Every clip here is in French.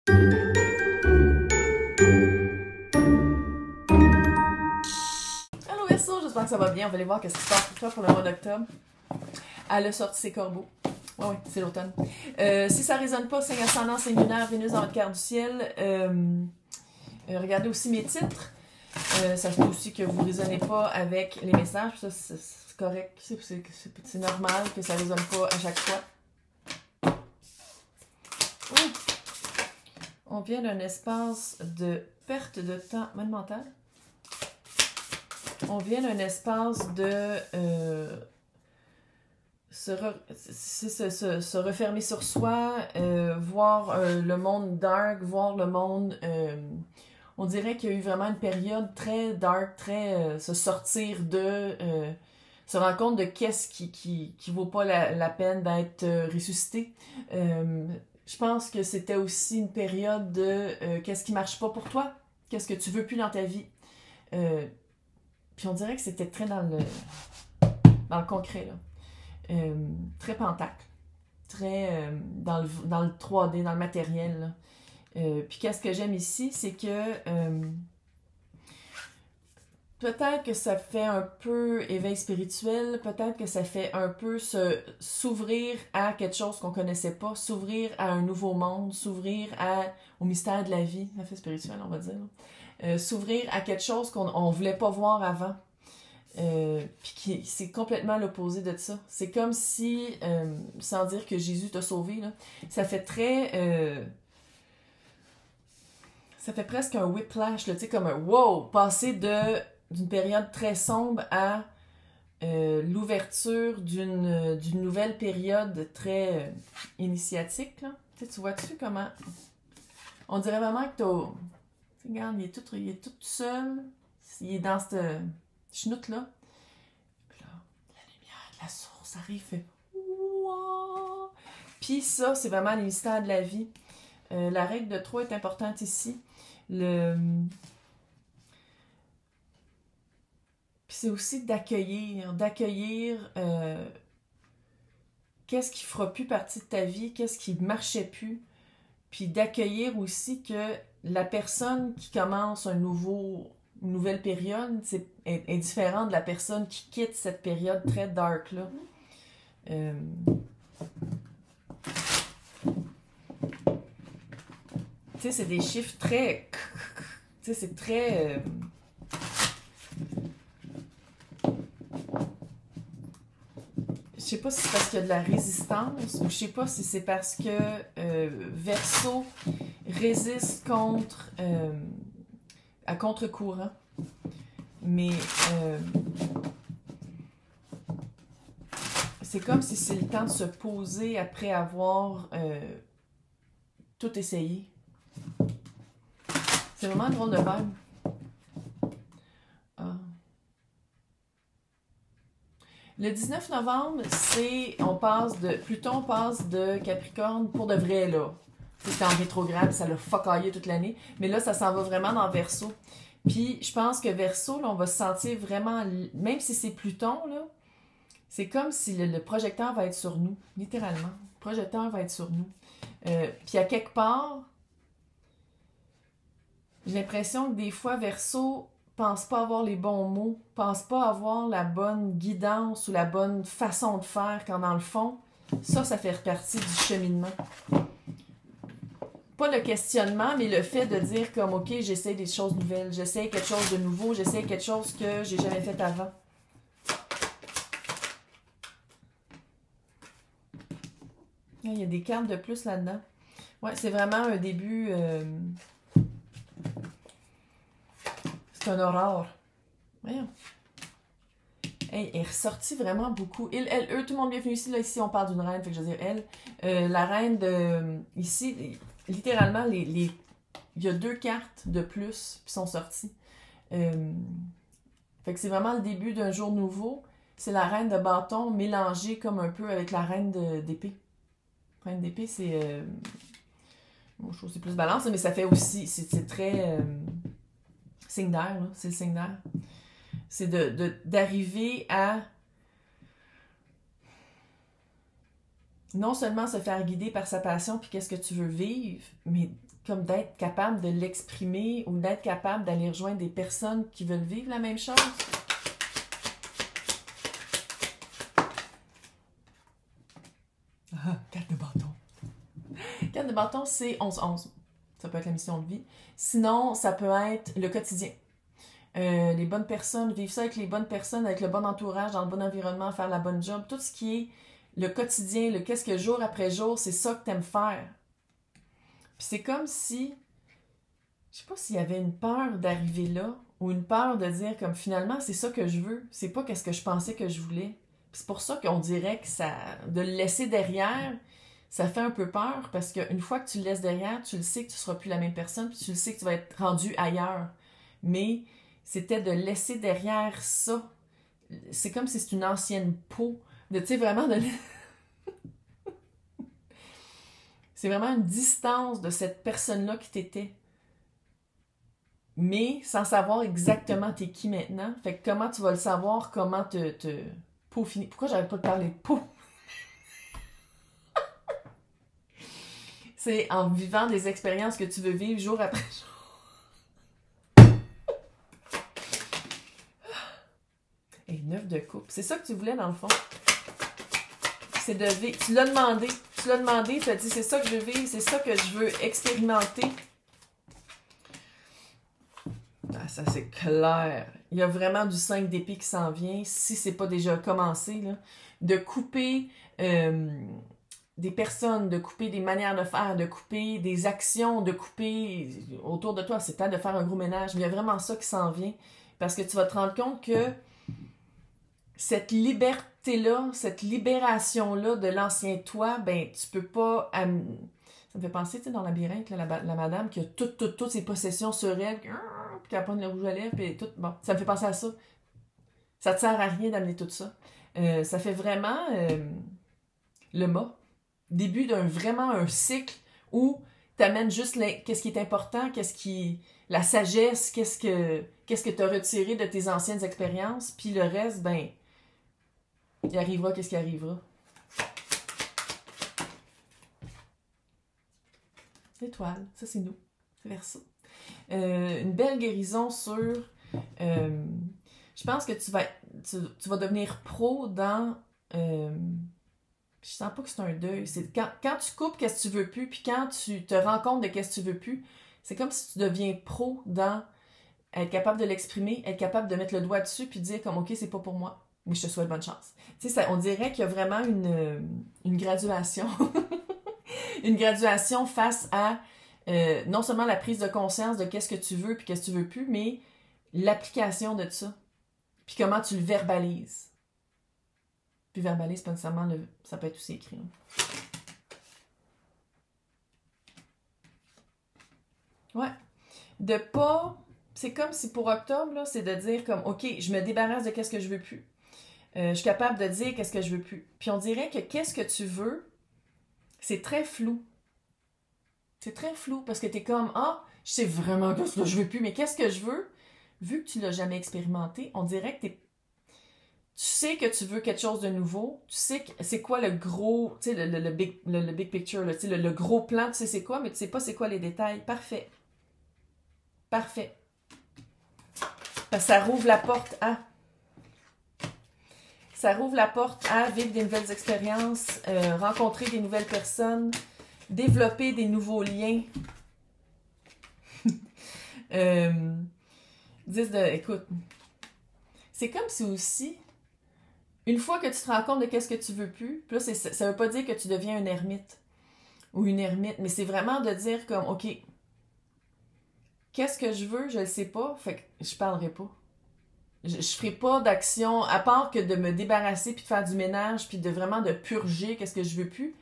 Allô Verseau, j'espère que ça va bien. On va aller voir qu'est-ce qui se passe pour toi pour le mois d'octobre. Elle a sorti ses corbeaux. Oui, c'est l'automne. Si ça ne résonne pas, signe ascendant, signe lunaire, Vénus dans votre carte du ciel. Regardez aussi mes titres. Ça se peut aussi que vous ne résonnez pas avec les messages. Ça, c'est correct. C'est normal que ça ne résonne pas à chaque fois. On vient d'un espace de perte de temps monumental. On vient d'un espace de se refermer sur soi, voir le monde dark, voir le monde... on dirait qu'il y a eu vraiment une période très dark, très se sortir de... se rendre compte de qu'est-ce qui vaut pas la peine d'être ressuscité. Je pense que c'était aussi une période de qu'est-ce qui marche pas pour toi, qu'est-ce que tu veux plus dans ta vie. Puis on dirait que c'était très dans le concret, là. Très pentacle, très dans le 3D, dans le matériel. Puis qu'est-ce que j'aime ici, c'est que peut-être que ça fait un peu éveil spirituel, peut-être que ça fait un peu s'ouvrir à quelque chose qu'on connaissait pas, s'ouvrir à un nouveau monde, s'ouvrir au mystère de la vie, ça fait spirituel, on va dire. S'ouvrir à quelque chose qu'on ne voulait pas voir avant. Puis c'est complètement l'opposé de ça. C'est comme si, sans dire que Jésus t'a sauvé, là, ça fait très... ça fait presque un whiplash, là, tu sais, comme un wow, passer d'une période très sombre à l'ouverture d'une nouvelle période très initiatique, là. Tu sais, tu vois-tu comment... On dirait vraiment que t'as... Regarde, il est tout seul. Il est dans cette chenoute-là. Puis là, la lumière de la source arrive, fait... Wow! Puis ça, c'est vraiment les mystères de la vie. La règle de 3 est importante ici. Puis c'est aussi d'accueillir qu'est-ce qui fera plus partie de ta vie, qu'est-ce qui ne marchait plus. Puis d'accueillir aussi que la personne qui commence une nouvelle période est différente de la personne qui quitte cette période très dark-là. Tu sais, c'est des chiffres très... Tu sais, c'est très... Je sais pas si c'est parce qu'il y a de la résistance ou je sais pas si c'est parce que Verseau résiste à contre-courant. Mais c'est comme si c'est le temps de se poser après avoir tout essayé. C'est vraiment un drôle de vibe. Ah. Le 19 novembre, Pluton passe de Capricorne pour de vrai, là. C'est en rétrograde, ça l'a fuckaillé toute l'année. Mais là, ça s'en va vraiment dans Verseau. Puis, je pense que Verseau, là, on va se sentir vraiment... Même si c'est Pluton, là, c'est comme si le projecteur va être sur nous, littéralement. Le projecteur va être sur nous. Puis, à quelque part, j'ai l'impression que des fois, Verseau pense pas avoir les bons mots, pense pas avoir la bonne guidance ou la bonne façon de faire, quand dans le fond, ça fait partie du cheminement. Pas le questionnement, mais le fait de dire comme, OK, j'essaie des choses nouvelles, j'essaie quelque chose de nouveau, j'essaie quelque chose que j'ai jamais fait avant. Il y a des cartes de plus là-dedans. Ouais, c'est vraiment un début... C'est un aurore. Voyons. Hey, elle est ressortie vraiment beaucoup. Eux, tout le monde bienvenue ici. Là, ici, on parle d'une reine. Fait que je veux dire, elle. La reine de... Ici, littéralement, il y a 2 cartes de plus qui sont sorties. Fait que c'est vraiment le début d'un jour nouveau. C'est la reine de bâton mélangée comme un peu avec la reine d'épée. La reine d'épée, c'est... Bon, je trouve que c'est plus balance, mais ça fait aussi... C'est très... signe d'air, là. C'est le signe d'air. C'est d'arriver à non seulement se faire guider par sa passion puis qu'est-ce que tu veux vivre, mais comme d'être capable de l'exprimer ou d'être capable d'aller rejoindre des personnes qui veulent vivre la même chose. Ah, carte de bâton. Carte de bâton, c'est 11-11. Ça peut être la mission de vie. Sinon, ça peut être le quotidien. Les bonnes personnes, vivre ça avec les bonnes personnes, avec le bon entourage, dans le bon environnement, faire la bonne job. Tout ce qui est le quotidien, le qu'est-ce que jour après jour, c'est ça que t'aimes faire. Puis c'est comme si, je sais pas s'il y avait une peur d'arriver là, ou une peur de dire comme finalement c'est ça que je veux, c'est pas qu'est-ce que je pensais que je voulais. Puis c'est pour ça qu'on dirait que ça, de le laisser derrière, ça fait un peu peur parce qu'une fois que tu le laisses derrière, tu le sais que tu seras plus la même personne, puis tu le sais que tu vas être rendu ailleurs. Mais c'était de laisser derrière ça. C'est comme si c'est une ancienne peau. De, tu sais, vraiment de... C'est vraiment une distance de cette personne-là qui t'étais. Mais sans savoir exactement t'es qui maintenant. Fait que comment tu vas le savoir, comment te peaufiner. Pourquoi j'arrête pas de parler de peau? C'est en vivant des expériences que tu veux vivre jour après jour. Et 9 de coupe. C'est ça que tu voulais dans le fond. C'est de vivre. Tu l'as demandé. Tu l'as demandé, tu as dit c'est ça que je veux vivre, c'est ça que je veux expérimenter. Ah, ça c'est clair. Il y a vraiment du 5 d'épée qui s'en vient, si c'est pas déjà commencé, là. De couper des personnes, de couper des manières de faire, de couper des actions, de couper autour de toi. C'est temps de faire un gros ménage. Mais il y a vraiment ça qui s'en vient. Parce que tu vas te rendre compte que cette liberté-là, cette libération-là de l'ancien toi, ben, tu peux pas... Ça me fait penser, tu sais, dans Labyrinthe, là, la madame qui a toutes ses possessions sur elle, puis qu'elle prend le rouge à lèvres, puis tout. Bon, ça me fait penser à ça. Ça te sert à rien d'amener tout ça. Ça fait vraiment le mât. Début d'un vraiment un cycle où tu amènes juste qu'est-ce qui est important, la sagesse, qu'est-ce que tu as retiré de tes anciennes expériences, puis le reste, ben, il arrivera qu'est-ce qui arrivera. Étoile, ça c'est nous, c'est Verseau. Une belle guérison sur... je pense que tu vas devenir pro dans... je sens pas que c'est un deuil. C'est quand tu coupes qu'est-ce que tu veux plus, puis quand tu te rends compte de qu'est-ce que tu veux plus, c'est comme si tu deviens pro dans être capable de l'exprimer, être capable de mettre le doigt dessus, puis dire comme, OK, c'est pas pour moi, mais je te souhaite bonne chance. Tu sais, on dirait qu'il y a vraiment une graduation. Une graduation face à non seulement la prise de conscience de qu'est-ce que tu veux puis qu'est-ce que tu veux plus, mais l'application de ça. Puis comment tu le verbalises. Puis verbaliser, pas nécessairement ça peut être aussi écrit. Ouais. De pas... C'est comme si pour octobre, là, c'est de dire comme, OK, je me débarrasse de qu'est-ce que je veux plus. Je suis capable de dire qu'est-ce que je veux plus. Puis on dirait que qu'est-ce que tu veux, c'est très flou. C'est très flou parce que t'es comme, ah, je sais vraiment qu'est-ce que je veux plus, mais qu'est-ce que je veux? Vu que tu l'as jamais expérimenté, on dirait que tu sais que tu veux quelque chose de nouveau, tu sais que c'est quoi le gros, tu sais, le big picture, là, tu sais, le gros plan, tu sais c'est quoi, mais tu sais pas c'est quoi les détails. Parfait. Parfait. Parce que ça rouvre la porte à... Ça rouvre la porte à vivre des nouvelles expériences, rencontrer des nouvelles personnes, développer des nouveaux liens. 10 de... Écoute, c'est comme si aussi, une fois que tu te rends compte de qu'est-ce que tu veux plus, puis là, ça veut pas dire que tu deviens un ermite ou une ermite, mais c'est vraiment de dire comme, OK, qu'est-ce que je veux, je le sais pas, fait que je parlerai pas. Je ferai pas d'action, à part que de me débarrasser puis de faire du ménage puis de vraiment de purger qu'est-ce que je veux plus.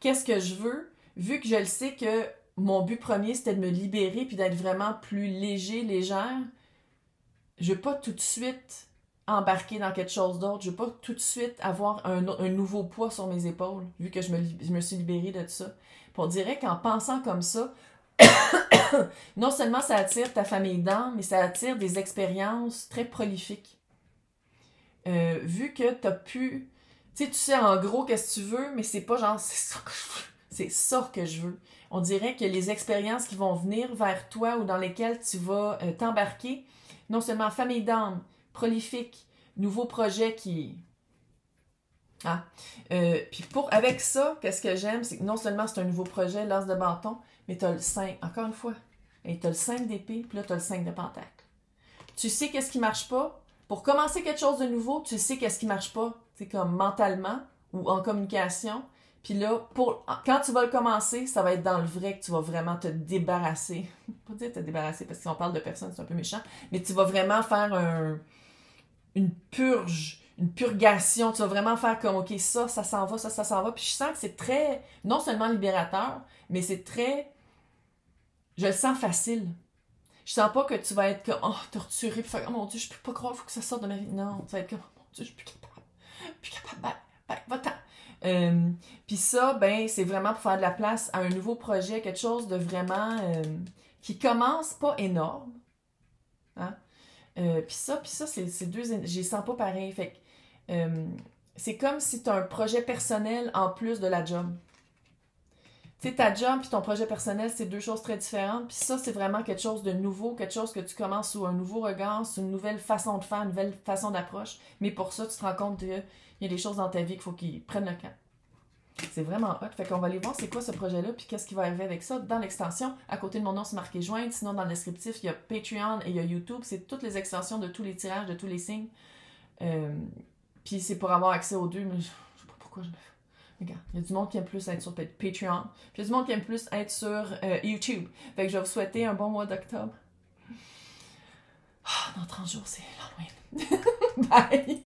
Qu'est-ce que je veux, vu que je le sais que mon but premier, c'était de me libérer puis d'être vraiment plus léger, légère, je veux pas tout de suite embarquer dans quelque chose d'autre. Je veux pas tout de suite avoir un nouveau poids sur mes épaules, vu que je me suis libérée de ça. Puis on dirait qu'en pensant comme ça, non seulement ça attire ta famille d'âme, mais ça attire des expériences très prolifiques. Vu que t'as pu... Tu sais en gros qu'est-ce que tu veux, mais c'est pas genre, c'est ça que je veux. C'est ça que je veux. On dirait que les expériences qui vont venir vers toi ou dans lesquelles tu vas t'embarquer, non seulement famille d'âme, prolifique, nouveau projet qui... Ah. Puis avec ça, qu'est-ce que j'aime, c'est que non seulement c'est un nouveau projet, l'as de bâton, mais tu as le 5, encore une fois, et tu as le 5 d'épée, puis là tu as le 5 de pentacle. Tu sais qu'est-ce qui marche pas. Pour commencer quelque chose de nouveau, tu sais qu'est-ce qui marche pas, c'est comme mentalement ou en communication. Puis là, quand tu vas le commencer, ça va être dans le vrai que tu vas vraiment te débarrasser. Pas dire te débarrasser parce que si on parle de personne, c'est un peu méchant, mais tu vas vraiment faire une purge, une purgation. Tu vas vraiment faire comme, OK, ça s'en va, ça s'en va. Puis je sens que c'est très, non seulement libérateur, mais c'est très, je le sens facile. Je sens pas que tu vas être comme, oh, torturé, puis faire, oh mon Dieu, je peux pas croire, il faut que ça sorte de ma vie. Non, tu vas être comme, oh mon Dieu, je suis plus capable. Plus capable, va-t'en. Puis ça, ben, c'est vraiment pour faire de la place à un nouveau projet, quelque chose de vraiment qui commence pas énorme. Hein? Puis ça, c'est deux, je les sens pas pareil. Fait que c'est comme si tu as un projet personnel en plus de la job. Tu sais, ta job et ton projet personnel, c'est deux choses très différentes. Puis ça, c'est vraiment quelque chose de nouveau, quelque chose que tu commences sous un nouveau regard, sous une nouvelle façon de faire, une nouvelle façon d'approche. Mais pour ça, tu te rends compte qu'il y a des choses dans ta vie qu'il faut qu'ils prennent le camp. C'est vraiment hot. Fait qu'on va aller voir c'est quoi ce projet-là, puis qu'est-ce qui va arriver avec ça. Dans l'extension, à côté de mon nom, c'est marqué joindre. Sinon, dans le descriptif, il y a Patreon et il y a YouTube. C'est toutes les extensions de tous les tirages, de tous les signes. Puis c'est pour avoir accès aux deux, mais je sais pas pourquoi je me fais. Regarde, il y a du monde qui aime plus être sur Patreon. Puis il y a du monde qui aime plus être sur YouTube. Fait que je vais vous souhaiter un bon mois d'octobre. Dans 30 jours, c'est l'Halloween. Bye!